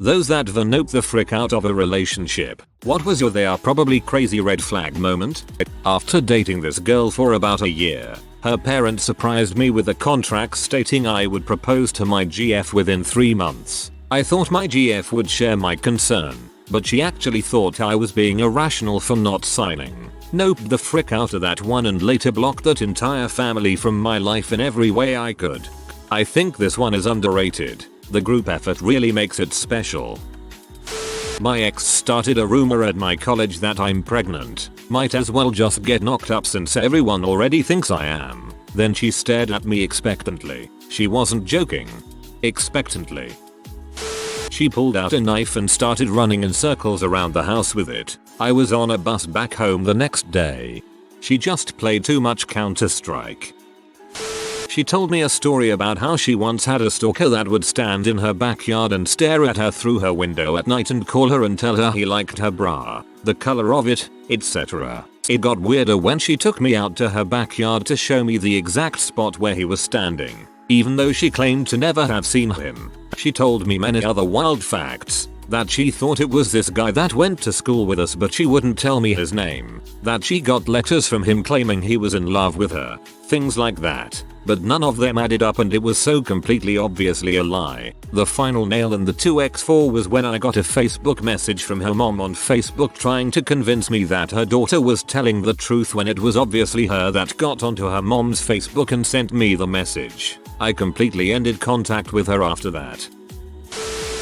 Those that nope the frick out of a relationship. What was your they are probably crazy red flag moment? After dating this girl for about a year, her parents surprised me with a contract stating I would propose to my GF within 3 months. I thought my GF would share my concern, but she actually thought I was being irrational for not signing. Nope the frick out of that one and later blocked that entire family from my life in every way I could. I think this one is underrated. The group effort really makes it special. My ex started a rumor at my college that I'm pregnant. Might as well just get knocked up since everyone already thinks I am. Then she stared at me expectantly. She wasn't joking. Expectantly. She pulled out a knife and started running in circles around the house with it. I was on a bus back home the next day. She just played too much Counter-Strike. She told me a story about how she once had a stalker that would stand in her backyard and stare at her through her window at night and call her and tell her he liked her bra, the color of it, etc. It got weirder when she took me out to her backyard to show me the exact spot where he was standing, even though she claimed to never have seen him. She told me many other wild facts. That she thought it was this guy that went to school with us but she wouldn't tell me his name. That she got letters from him claiming he was in love with her. Things like that. But none of them added up and it was so completely obviously a lie. The final nail in the 2x4 was when I got a Facebook message from her mom on Facebook trying to convince me that her daughter was telling the truth when it was obviously her that got onto her mom's Facebook and sent me the message. I completely ended contact with her after that.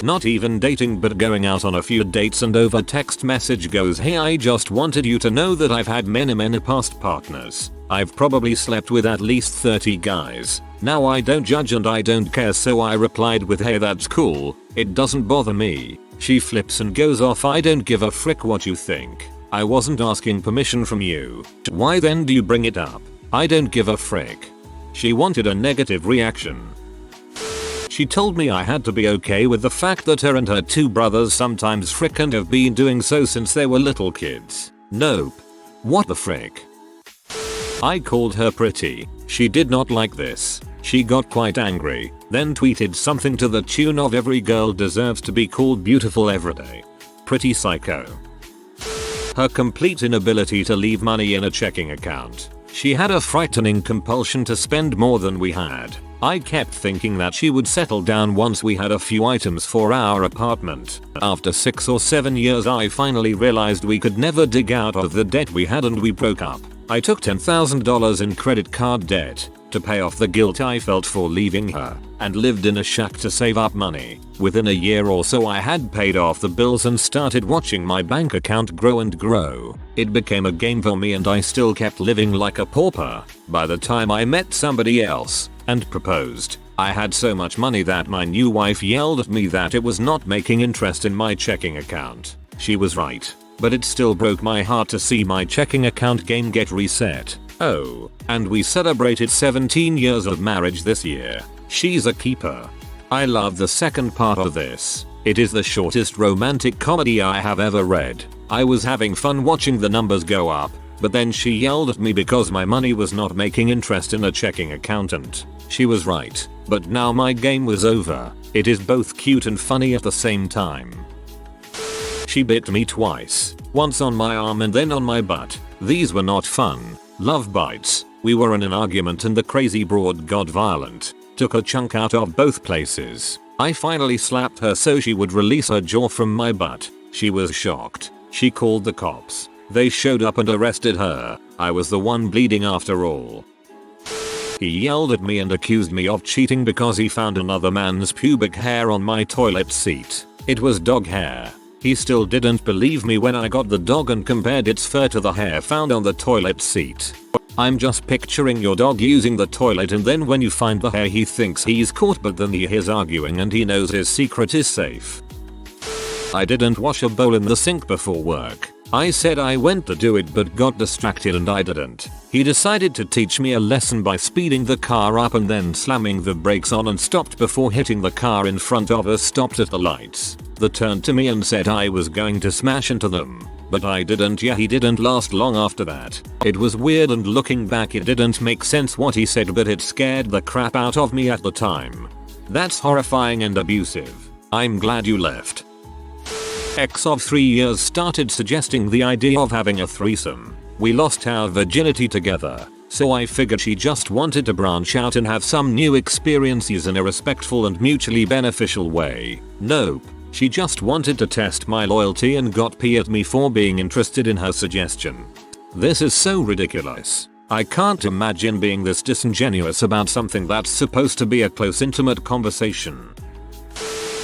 Not even dating but going out on a few dates and over text message goes, hey, I just wanted you to know that I've had many past partners. I've probably slept with at least 30 guys. Now I don't judge and I don't care, so I replied with, hey, that's cool. It doesn't bother me. She flips and goes off, I don't give a frick what you think. I wasn't asking permission from you. Why then do you bring it up? I don't give a frick. She wanted a negative reaction. She told me I had to be okay with the fact that her and her 2 brothers sometimes frick and have been doing so since they were little kids. Nope. What the frick? I called her pretty. She did not like this. She got quite angry, then tweeted something to the tune of every girl deserves to be called beautiful every day. Pretty psycho. Her complete inability to leave money in a checking account. She had a frightening compulsion to spend more than we had. I kept thinking that she would settle down once we had a few items for our apartment. After 6 or 7 years I finally realized we could never dig out of the debt we had and we broke up. I took $10,000 in credit card debt to pay off the guilt I felt for leaving her, and lived in a shack to save up money. Within a year or so I had paid off the bills and started watching my bank account grow and grow. It became a game for me and I still kept living like a pauper. By the time I met somebody else and proposed, I had so much money that my new wife yelled at me that it was not making interest in my checking account. She was right, but it still broke my heart to see my checking account game get reset. Oh, and we celebrated 17 years of marriage this year. She's a keeper. I love the second part of this. It is the shortest romantic comedy I have ever read. I was having fun watching the numbers go up, but then she yelled at me because my money was not making interest in a checking accountant. She was right, but now my game was over. It is both cute and funny at the same time. She bit me twice, once on my arm and then on my butt. These were not fun. Love bites. We were in an argument and the crazy broad got violent. Took a chunk out of both places. I finally slapped her so she would release her jaw from my butt. She was shocked. She called the cops. They showed up and arrested her. I was the one bleeding after all. He yelled at me and accused me of cheating because he found another man's pubic hair on my toilet seat. It was dog hair. He still didn't believe me when I got the dog and compared its fur to the hair found on the toilet seat. I'm just picturing your dog using the toilet and then when you find the hair he thinks he's caught, but then he hears arguing and he knows his secret is safe. I didn't wash a bowl in the sink before work. I said I went to do it but got distracted and I didn't. He decided to teach me a lesson by speeding the car up and then slamming the brakes on and stopped before hitting the car in front of us. Stopped at the lights. They turned to me and said I was going to smash into them. But I didn't. Yeah, he didn't last long after that. It was weird and looking back it didn't make sense what he said, but it scared the crap out of me at the time. That's horrifying and abusive. I'm glad you left. Ex of 3 years started suggesting the idea of having a threesome. We lost our virginity together, so I figured she just wanted to branch out and have some new experiences in a respectful and mutually beneficial way. Nope. She just wanted to test my loyalty and got pissed at me for being interested in her suggestion. This is so ridiculous. I can't imagine being this disingenuous about something that's supposed to be a close intimate conversation.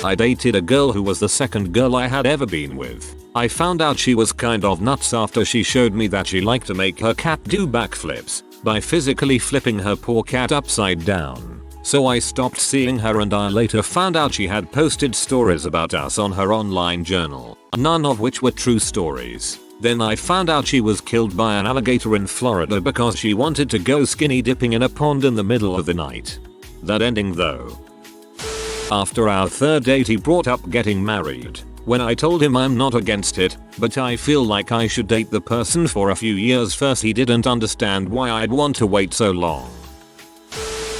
I dated a girl who was the second girl I had ever been with. I found out she was kind of nuts after she showed me that she liked to make her cat do backflips by physically flipping her poor cat upside down. So I stopped seeing her, and I later found out she had posted stories about us on her online journal, none of which were true stories. Then I found out she was killed by an alligator in Florida because she wanted to go skinny dipping in a pond in the middle of the night. That ending though. After our third date he brought up getting married. When I told him I'm not against it, but I feel like I should date the person for a few years first, he didn't understand why I'd want to wait so long.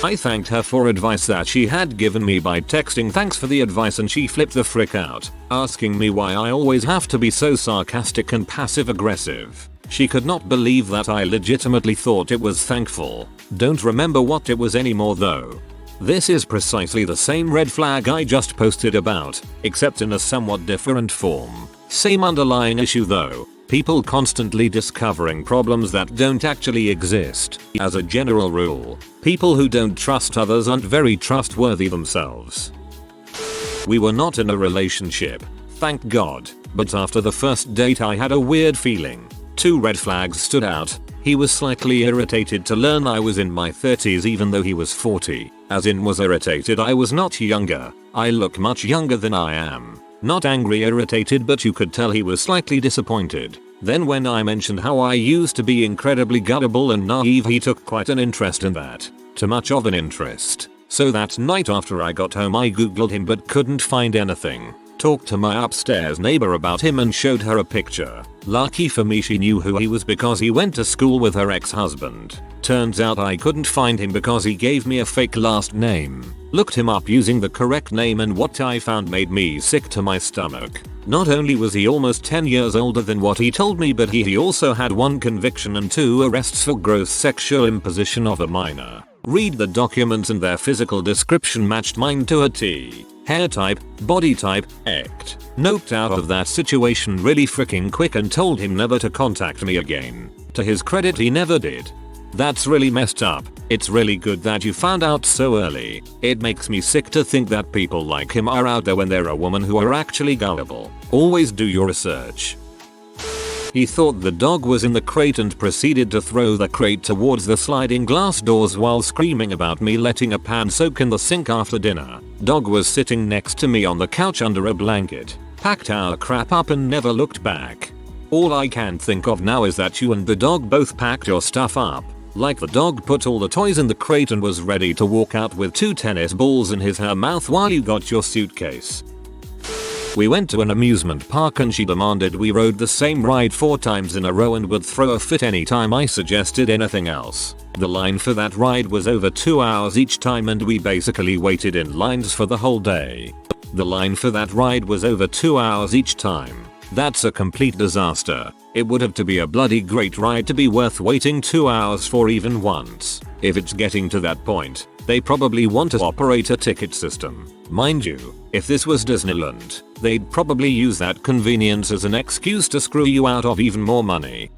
I thanked her for advice that she had given me by texting thanks for the advice, and she flipped the frick out, asking me why I always have to be so sarcastic and passive aggressive. She could not believe that I legitimately thought it was thankful. Don't remember what it was anymore though. This is precisely the same red flag I just posted about, except in a somewhat different form. Same underlying issue though. People constantly discovering problems that don't actually exist. As a general rule, people who don't trust others aren't very trustworthy themselves. We were not in a relationship, thank God, but after the first date I had a weird feeling. 2 red flags stood out. He was slightly irritated to learn I was in my 30s even though he was 40. As in was irritated I was not younger. I look much younger than I am. Not angry irritated, but you could tell he was slightly disappointed. Then when I mentioned how I used to be incredibly gullible and naive, he took quite an interest in that. Too much of an interest. So that night after I got home I googled him but couldn't find anything. Talked to my upstairs neighbor about him and showed her a picture. Lucky for me she knew who he was because he went to school with her ex-husband. Turns out I couldn't find him because he gave me a fake last name. Looked him up using the correct name and what I found made me sick to my stomach. Not only was he almost 10 years older than what he told me, but he also had 1 conviction and 2 arrests for gross sexual imposition of a minor. Read the documents and their physical description matched mine to a T. Hair type, body type, act. Noped out of that situation really freaking quick and told him never to contact me again. To his credit he never did. That's really messed up. It's really good that you found out so early. It makes me sick to think that people like him are out there when they're a woman who are actually gullible. Always do your research. He thought the dog was in the crate and proceeded to throw the crate towards the sliding glass doors while screaming about me letting a pan soak in the sink after dinner. Dog was sitting next to me on the couch under a blanket. Packed our crap up and never looked back. All I can think of now is that you and the dog both packed your stuff up. Like the dog put all the toys in the crate and was ready to walk out with 2 tennis balls in her mouth while you got your suitcase. We went to an amusement park and she demanded we rode the same ride 4 times in a row and would throw a fit anytime I suggested anything else. The line for that ride was over 2 hours each time and we basically waited in lines for the whole day. The line for that ride was over 2 hours each time. That's a complete disaster. It would have to be a bloody great ride to be worth waiting 2 hours for even once. If it's getting to that point, they probably want to operate a ticket system. Mind you, if this was Disneyland, they'd probably use that convenience as an excuse to screw you out of even more money.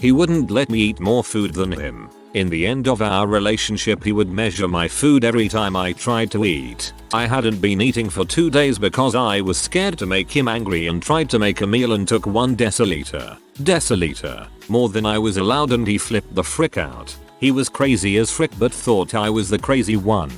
He wouldn't let me eat more food than him. In the end of our relationship he would measure my food every time I tried to eat. I hadn't been eating for 2 days because I was scared to make him angry and tried to make a meal and took 1 deciliter. More than I was allowed and he flipped the frick out. He was crazy as frick but thought I was the crazy one.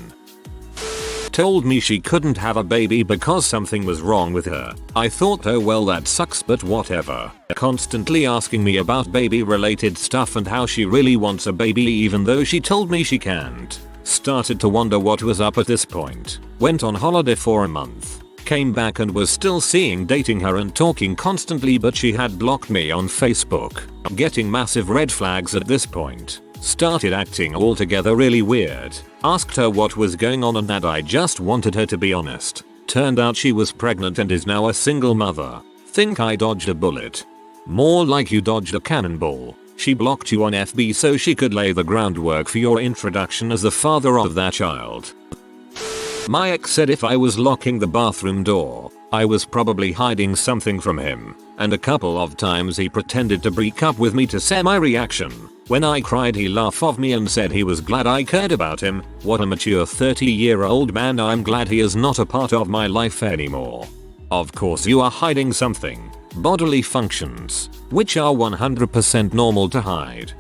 Told me she couldn't have a baby because something was wrong with her. I thought, oh well that sucks but whatever. Constantly asking me about baby related stuff and how she really wants a baby even though she told me she can't. Started to wonder what was up at this point. Went on holiday for a month. Came back and was still dating her and talking constantly, but she had blocked me on Facebook. Getting massive red flags at this point. Started acting altogether really weird. Asked her what was going on and that I just wanted her to be honest. Turned out she was pregnant and is now a single mother. Think I dodged a bullet? More like you dodged a cannonball. She blocked you on FB so she could lay the groundwork for your introduction as the father of that child. My ex said if I was locking the bathroom door, I was probably hiding something from him, and a couple of times he pretended to break up with me to see my reaction. When I cried he laughed off me and said he was glad I cared about him. What a mature 30-year-old man. I'm glad he is not a part of my life anymore. Of course you are hiding something. Bodily functions, which are 100% normal to hide.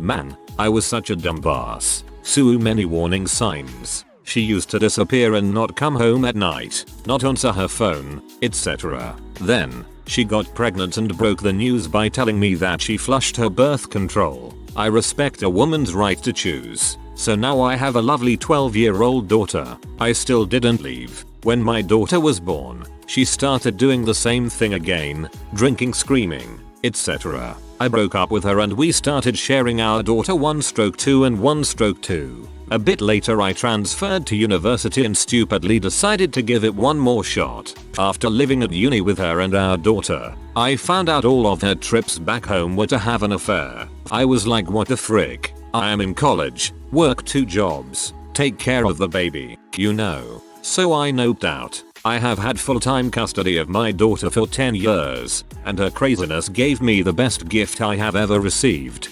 Man, I was such a dumb ass. So many warning signs. She used to disappear and not come home at night, not answer her phone, etc. Then, she got pregnant and broke the news by telling me that she flushed her birth control. I respect a woman's right to choose. So now I have a lovely 12-year-old daughter. I still didn't leave. When my daughter was born, she started doing the same thing again, drinking, screaming, etc. I broke up with her and we started sharing our daughter 1/2 and 1/2. A bit later I transferred to university and stupidly decided to give it one more shot. After living at uni with her and our daughter, I found out all of her trips back home were to have an affair. I was like, what the frick? I am in college, work 2 jobs, take care of the baby, you know. So I noped out. I have had full-time custody of my daughter for 10 years, and her craziness gave me the best gift I have ever received.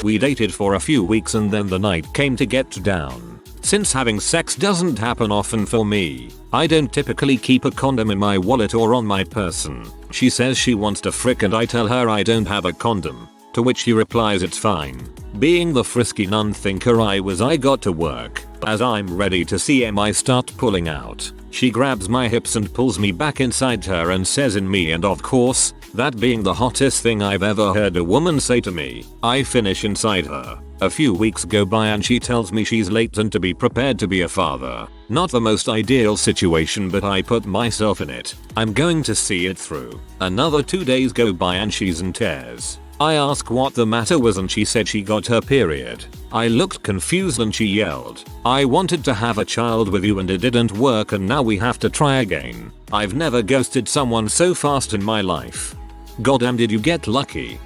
We dated for a few weeks and then the night came to get down. Since having sex doesn't happen often for me, I don't typically keep a condom in my wallet or on my person. She says she wants to frick and I tell her I don't have a condom, to which she replies it's fine. Being the frisky non-thinker I was, I got to work. As I'm ready to see I start pulling out. She grabs my hips and pulls me back inside her and says in me, and of course, that being the hottest thing I've ever heard a woman say to me, I finish inside her. A few weeks go by and she tells me she's late and to be prepared to be a father. Not the most ideal situation, but I put myself in it. I'm going to see it through. Another 2 days go by and she's in tears. I ask what the matter was and she said she got her period. I looked confused and she yelled, I wanted to have a child with you and it didn't work and now we have to try again. I've never ghosted someone so fast in my life. Goddamn, did you get lucky?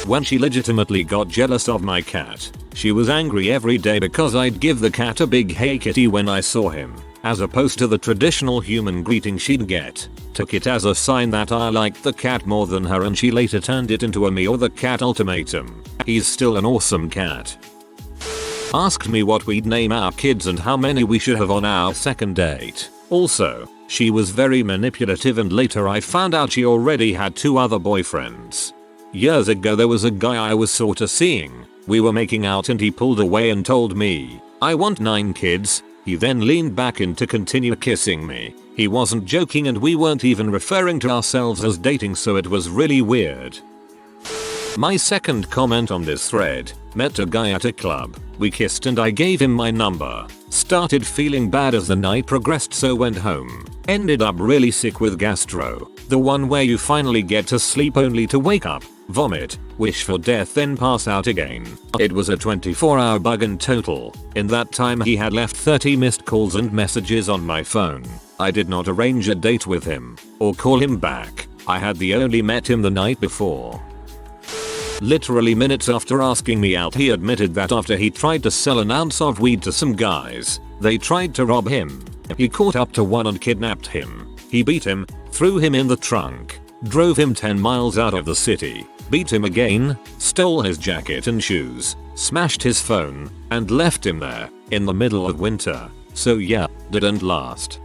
When she legitimately got jealous of my cat, she was angry every day because I'd give the cat a big hey kitty when I saw him, as opposed to the traditional human greeting she'd get. Took it as a sign that I liked the cat more than her and she later turned it into a me or the cat ultimatum. He's still an awesome cat. Asked me what we'd name our kids and how many we should have on our second date. Also, she was very manipulative and later I found out she already had 2 other boyfriends. Years ago there was a guy I was sorta seeing. We were making out and he pulled away and told me, I want 9 kids. He then leaned back in to continue kissing me. He wasn't joking and we weren't even referring to ourselves as dating, so it was really weird. My second comment on this thread, met a guy at a club. We kissed and I gave him my number. Started feeling bad as the night progressed, so went home. Ended up really sick with gastro. The one where you finally get to sleep only to wake up, vomit, wish for death, then pass out again. It was a 24-hour bug in total. In that time he had left 30 missed calls and messages on my phone. I did not arrange a date with him or call him back. I had only met him the night before. Literally minutes after asking me out, he admitted that after he tried to sell an ounce of weed to some guys, they tried to rob him. He caught up to one and kidnapped him. He beat him, threw him in the trunk, drove him 10 miles out of the city, beat him again, stole his jacket and shoes, smashed his phone, and left him there, in the middle of winter. So yeah, didn't last.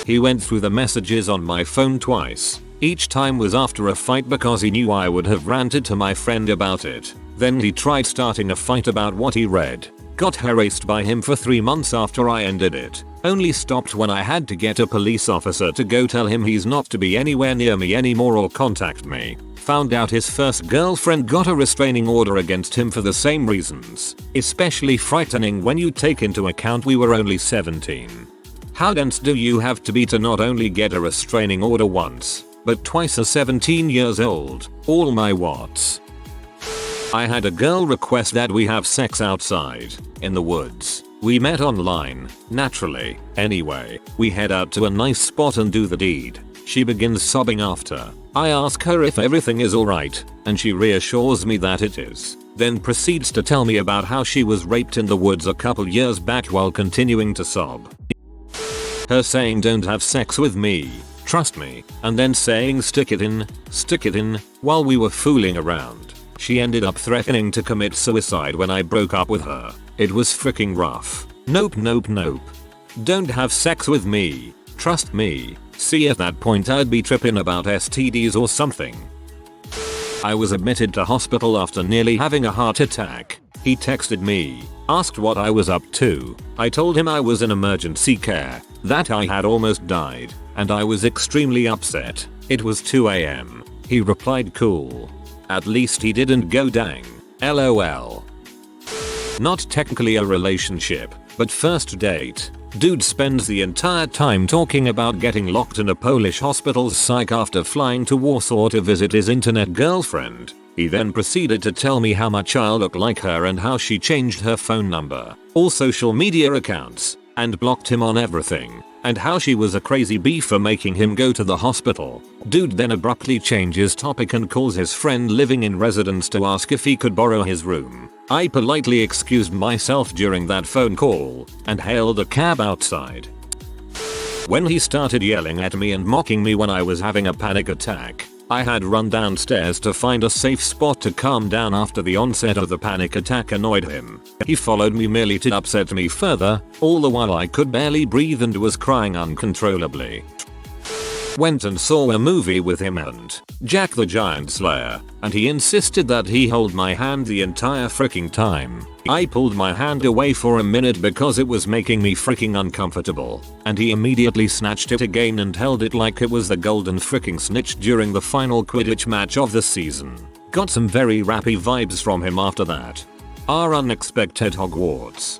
He went through the messages on my phone twice. Each time was after a fight because he knew I would have ranted to my friend about it. Then he tried starting a fight about what he read. Got harassed by him for 3 months after I ended it. Only stopped when I had to get a police officer to go tell him he's not to be anywhere near me anymore or contact me. Found out his first girlfriend got a restraining order against him for the same reasons. Especially frightening when you take into account we were only 17. How dense do you have to be to not only get a restraining order once, but twice at 17 years old? All my whats. I had a girl request that we have sex outside, in the woods. We met online, naturally. Anyway, we head out to a nice spot and do the deed. She begins sobbing after. I ask her if everything is alright, and she reassures me that it is. Then proceeds to tell me about how she was raped in the woods a couple years back while continuing to sob. Her saying don't have sex with me, trust me, and then saying stick it in, while we were fooling around. She ended up threatening to commit suicide when I broke up with her. It was freaking rough. Nope. Don't have sex with me. Trust me. See, at that point I'd be tripping about STDs or something. I was admitted to hospital after nearly having a heart attack. He texted me, asked what I was up to. I told him I was in emergency care, that I had almost died, and I was extremely upset. It was 2 AM. He replied cool. At least he didn't go dang. LOL. Not technically a relationship, but first date. Dude spends the entire time talking about getting locked in a Polish hospital's psych after flying to Warsaw to visit his internet girlfriend. He then proceeded to tell me how much I look like her and how she changed her phone number, all social media accounts, and blocked him on everything, and how she was a crazy bee for making him go to the hospital. Dude then abruptly changes topic and calls his friend living in residence to ask if he could borrow his room. I politely excused myself during that phone call and hailed a cab outside. When he started yelling at me and mocking me when I was having a panic attack, I had run downstairs to find a safe spot to calm down after the onset of the panic attack annoyed him. He followed me merely to upset me further, all the while I could barely breathe and was crying uncontrollably. Went and saw a movie with him and Jack the Giant Slayer, and he insisted that he hold my hand the entire freaking time. I pulled my hand away for a minute because it was making me freaking uncomfortable, and he immediately snatched it again and held it like it was the golden freaking snitch during the final Quidditch match of the season. Got some very rappy vibes from him after that. Our unexpected Hogwarts.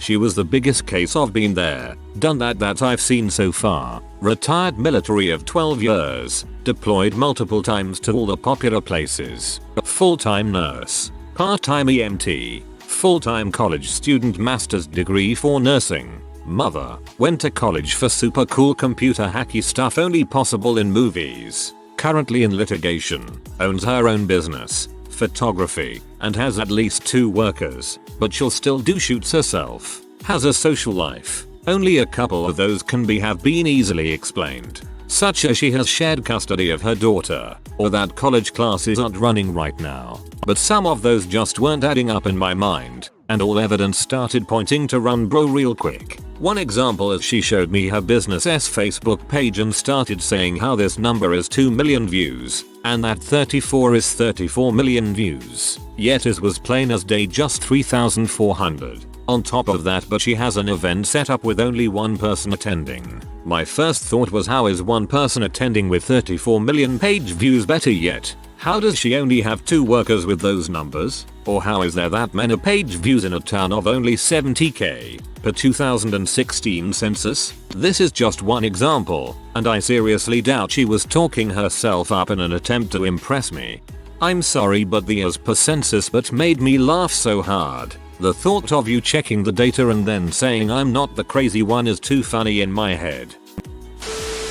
She was the biggest case of been there, done that I've seen so far. Retired military of 12 years, deployed multiple times to all the popular places. Full-time nurse, part-time EMT, full-time college student, master's degree for nursing. Mother, went to college for super cool computer hacky stuff only possible in movies. Currently in litigation, owns her own business, photography, and has at least 2 workers, but she'll still do shoots herself. Has a social life. Only a couple of those can have been easily explained, such as she has shared custody of her daughter, or that college classes aren't running right now. But some of those just weren't adding up in my mind, and all evidence started pointing to run bro real quick. One example is she showed me her business's Facebook page and started saying how this number is 2 million views, and that 34 is 34 million views, yet his was plain as day just 3,400. On top of that, but she has an event set up with only 1 person attending. My first thought was, how is 1 person attending with 34 million page views? Better yet, how does she only have 2 workers with those numbers? Or how is there that many page views in a town of only 70k per 2016 census? This is just one example, and I seriously doubt she was talking herself up in an attempt to impress me. I'm sorry, but the as per census but made me laugh so hard. The thought of you checking the data and then saying I'm not the crazy one is too funny in my head.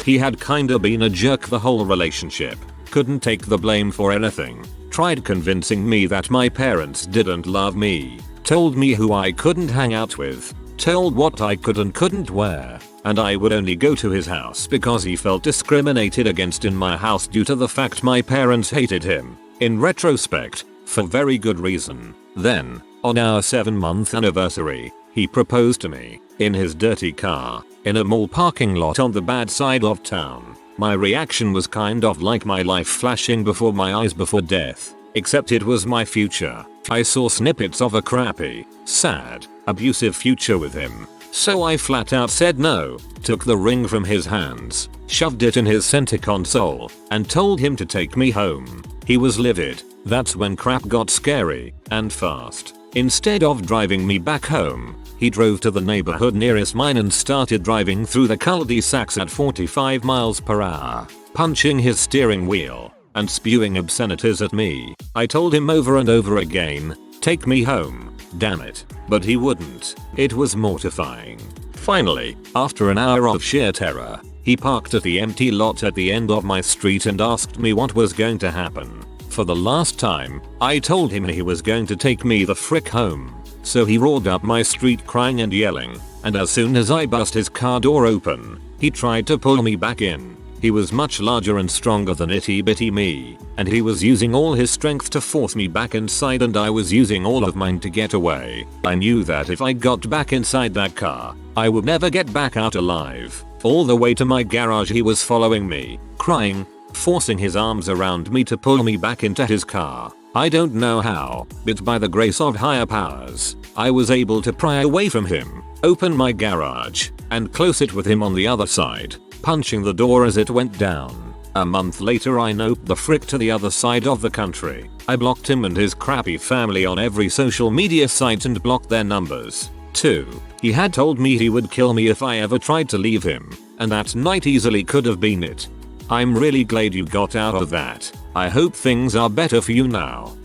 He had kinda been a jerk the whole relationship. Couldn't take the blame for anything. Tried convincing me that my parents didn't love me. Told me who I couldn't hang out with. Told what I could and couldn't wear. And I would only go to his house because he felt discriminated against in my house due to the fact my parents hated him. In retrospect, for very good reason. Then, on our 7-month anniversary, he proposed to me, in his dirty car, in a mall parking lot on the bad side of town. My reaction was kind of like my life flashing before my eyes before death, except it was my future. I saw snippets of a crappy, sad, abusive future with him. So I flat out said no, took the ring from his hands, shoved it in his center console, and told him to take me home. He was livid. That's when crap got scary, and fast. Instead of driving me back home, he drove to the neighborhood nearest mine and started driving through the cul-de-sacs at 45 miles per hour, punching his steering wheel, and spewing obscenities at me. I told him over and over again, take me home, Damn it. But he wouldn't. It was mortifying. Finally, after an hour of sheer terror, he parked at the empty lot at the end of my street and asked me what was going to happen. For the last time, I told him he was going to take me the frick home. So he roared up my street crying and yelling, and as soon as I bust his car door open, he tried to pull me back in. He was much larger and stronger than itty bitty me, and he was using all his strength to force me back inside, and I was using all of mine to get away. I knew that if I got back inside that car, I would never get back out alive. All the way to my garage he was following me, crying, forcing his arms around me to pull me back into his car. I don't know how, but by the grace of higher powers, I was able to pry away from him, open my garage, and close it with him on the other side, punching the door as it went down. A month later I noped the frick to the other side of the country. I blocked him and his crappy family on every social media site and blocked their numbers. 2. He had told me he would kill me if I ever tried to leave him, and that night easily could have been it. I'm really glad you got out of that. I hope things are better for you now.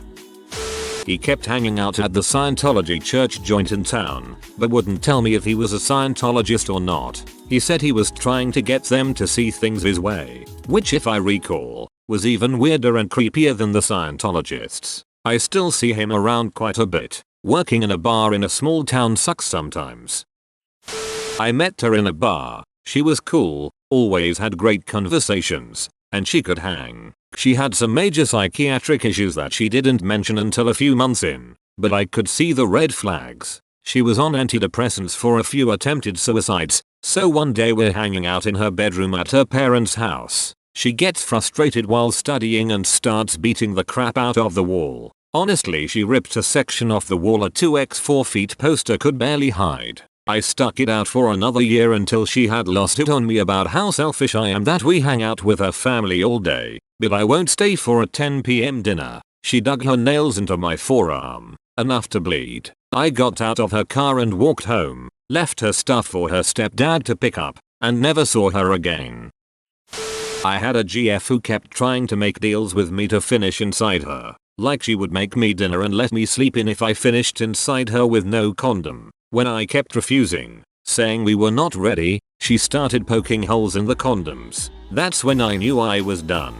He kept hanging out at the Scientology church joint in town, but wouldn't tell me if he was a Scientologist or not. He said he was trying to get them to see things his way, which if I recall, was even weirder and creepier than the Scientologists. I still see him around quite a bit. Working in a bar in a small town sucks sometimes. I met her in a bar. She was cool, always had great conversations, and she could hang. She had some major psychiatric issues that she didn't mention until a few months in, but I could see the red flags. She was on antidepressants for a few attempted suicides, so one day we're hanging out in her bedroom at her parents' house. She gets frustrated while studying and starts beating the crap out of the wall. Honestly, she ripped a section off the wall a 2x4 feet poster could barely hide. I stuck it out for another year until she had lost it on me about how selfish I am that we hang out with her family all day, but I won't stay for a 10 PM dinner. She dug her nails into my forearm, enough to bleed. I got out of her car and walked home, left her stuff for her stepdad to pick up, and never saw her again. I had a GF who kept trying to make deals with me to finish inside her, like she would make me dinner and let me sleep in if I finished inside her with no condom. When I kept refusing, saying we were not ready, she started poking holes in the condoms. That's when I knew I was done.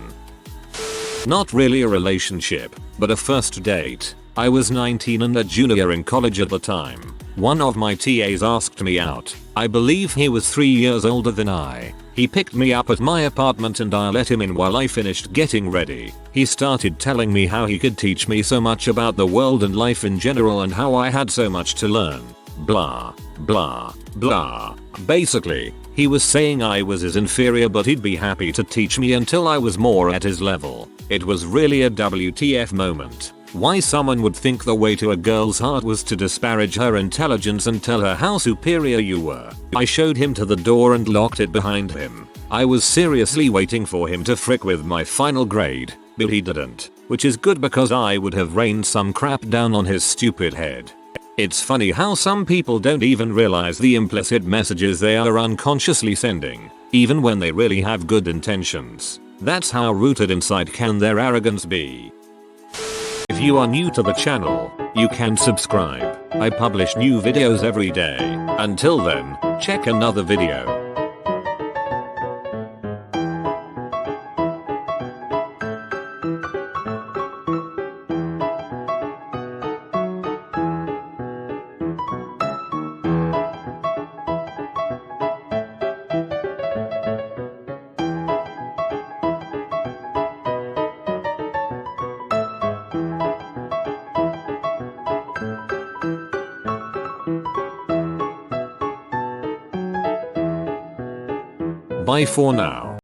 Not really a relationship, but a first date. I was 19 and a junior in college at the time. One of my TAs asked me out. I believe he was 3 years older than I. He picked me up at my apartment and I let him in while I finished getting ready. He started telling me how he could teach me so much about the world and life in general and how I had so much to learn. Blah, blah, blah. Basically, he was saying I was his inferior but he'd be happy to teach me until I was more at his level. It was really a WTF moment. Why someone would think the way to a girl's heart was to disparage her intelligence and tell her how superior you were. I showed him to the door and locked it behind him. I was seriously waiting for him to frick with my final grade, but he didn't, which is good because I would have rained some crap down on his stupid head. It's funny how some people don't even realize the implicit messages they are unconsciously sending, even when they really have good intentions. That's how rooted inside can their arrogance be. If you are new to the channel, you can subscribe. I publish new videos every day. Until then, check another video. Bye for now.